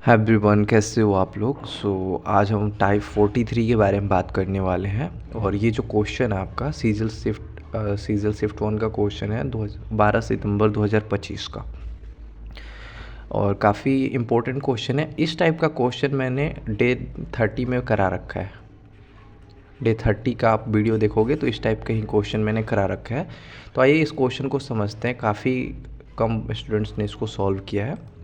Hi everyone, कैसे हो आप लोग। आज हम टाइप 43 के बारे में बात करने वाले हैं। और ये जो क्वेश्चन है आपका सीजल शिफ्ट 1 का क्वेश्चन है 12 सितंबर 2025 का। और काफ़ी इम्पोर्टेंट क्वेश्चन है। इस टाइप का क्वेश्चन मैंने डे 30 में करा रखा है। डे 30 का आप वीडियो देखोगे तो इस टाइप का ही क्वेश्चन मैंने करा रखा है। तो आइए इस क्वेश्चन को समझते हैं। काफ़ी कम स्टूडेंट्स ने इसको सॉल्व किया है।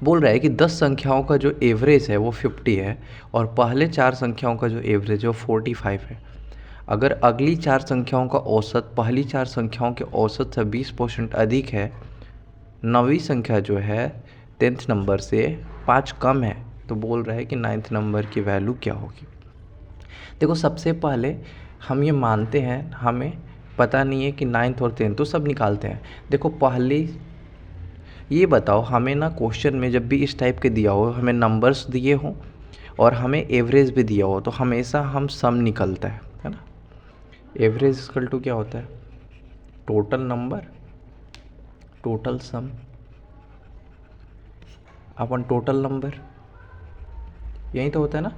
बोल रहा है कि 10 संख्याओं का जो एवरेज है वो 50 है और पहले 4 संख्याओं का जो एवरेज है वो 45 है। अगर अगली 4 संख्याओं का औसत पहली 4 संख्याओं के औसत से 20% अधिक है, नवीं संख्या जो है 10th नंबर से 5 कम है, तो बोल रहा है कि 9th नंबर की वैल्यू क्या होगी। देखो, सबसे पहले हम ये मानते हैं हमें पता नहीं है कि 9th और 10th, तो सब निकालते हैं। देखो, पहली ये बताओ, हमें ना क्वेश्चन में जब भी इस टाइप के दिया हो, हमें नंबर्स दिए हों और हमें एवरेज भी दिया हो, तो हमेशा हम सम निकलता है ना। एवरेज इक्वल टू क्या होता है? टोटल नंबर, टोटल सम अपन टोटल नंबर, यही तो होता है ना।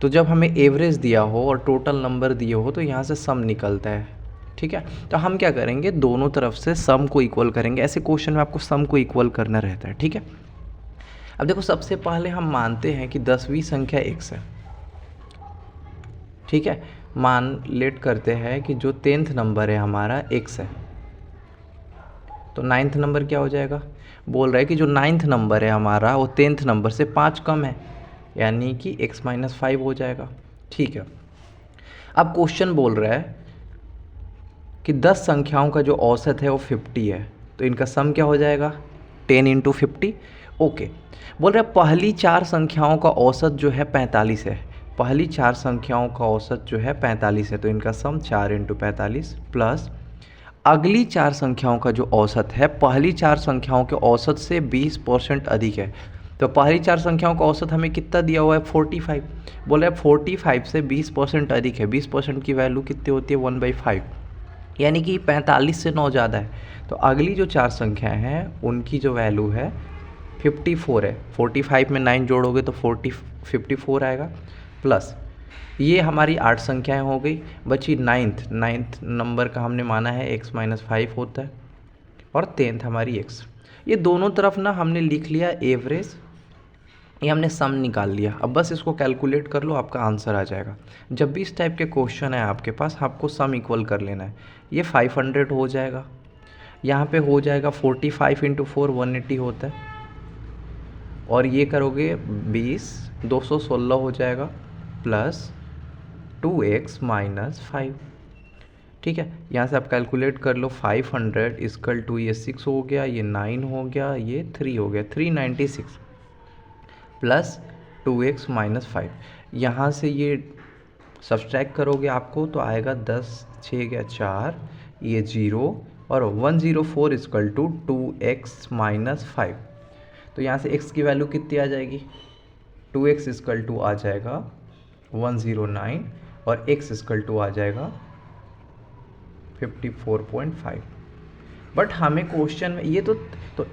तो जब हमें एवरेज दिया हो और टोटल नंबर दिए हो तो यहाँ से सम निकलता है। ठीक है, तो हम क्या करेंगे, दोनों तरफ से सम को इक्वल करेंगे। ऐसे क्वेश्चन में आपको सम को इक्वल करना रहता है। ठीक है, अब देखो, सबसे पहले हम मानते हैं कि 10वीं संख्या x है। ठीक है, मान लेट करते हैं कि जो 10th नंबर है हमारा x है, तो 9th नंबर क्या हो जाएगा। बोल रहा है कि जो 9th नंबर है हमारा वो 10th नंबर से 5 कम है, यानी कि x-5 हो जाएगा। ठीक है, अब क्वेश्चन बोल रहा है कि 10 संख्याओं का जो औसत है वो 50 है, तो इनका सम क्या हो जाएगा, 10 × 50। ओके, बोल रहा है पहली 4 संख्याओं का औसत जो है 45 है। पहली 4 संख्याओं का औसत जो है 45 है, तो इनका सम 4 × 45 प्लस अगली 4 संख्याओं का जो औसत है पहली 4 संख्याओं के औसत से 20% अधिक है। तो पहली 4 संख्याओं का औसत हमें कितना दिया हुआ है, 45। बोल रहा है 45 से 20% अधिक है। 20% की वैल्यू कितनी होती है, 1/5, यानी कि 45 से 9 ज़्यादा है। तो अगली जो 4 संख्याएं हैं उनकी जो वैल्यू है 54 है। 45 में 9 जोड़ोगे तो 54 आएगा, प्लस ये हमारी 8 संख्याएं हो गई। बची 9th नंबर का हमने माना है x-5 होता है, और 10th हमारी x। ये दोनों तरफ ना हमने लिख लिया एवरेज, ये हमने सम निकाल लिया। अब बस इसको कैलकुलेट कर लो, आपका आंसर आ जाएगा। जब भी इस टाइप के क्वेश्चन है आपके पास, आपको सम इक्वल कर लेना है। ये 500 हो जाएगा, यहाँ पे हो जाएगा 45 × 4 180 होता है, और ये करोगे 20 216 हो जाएगा, प्लस 2x - 5। ठीक है, यहाँ से आप कैलकुलेट कर लो। 500 इक्वल टू ये 6 हो गया, ये 9 हो गया, ये 3 हो गया, 396 प्लस 2x - 5। यहाँ से ये सब्सट्रैक्ट करोगे आपको तो आएगा 10 6 गया 4, ये 0 और 104 इक्वल टू 2x - 5। तो यहाँ से x की वैल्यू कितनी आ जाएगी, 2x इक्वल टू आ जाएगा 109 और x इक्वल टू आ जाएगा 54.5। बट हमें क्वेश्चन में ये तो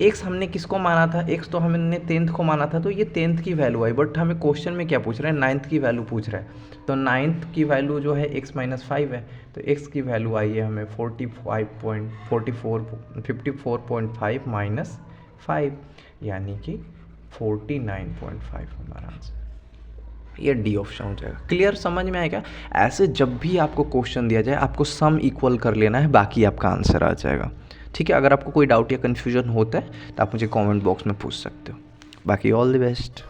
x हमने किसको माना था, x तो हमने 10th को माना था, तो ये 10th की वैल्यू आई। बट हमें क्वेश्चन में क्या पूछ रहा है, 9th की वैल्यू पूछ रहा है। तो 9th की वैल्यू जो है x-5 है, तो x की वैल्यू आई है हमें 54.5 माइनस 5, यानी कि 49.5 हमारा आंसर। ये डी ऑप्शन हो जाएगा। क्लियर, समझ में आएगा। ऐसे जब भी आपको क्वेश्चन दिया जाए, आपको सम इक्वल कर लेना है, बाकी आपका आंसर आ जाएगा। ठीक है, अगर आपको कोई डाउट या कन्फ्यूजन होता है तो आप मुझे कमेंट बॉक्स में पूछ सकते हो। बाकी ऑल द बेस्ट।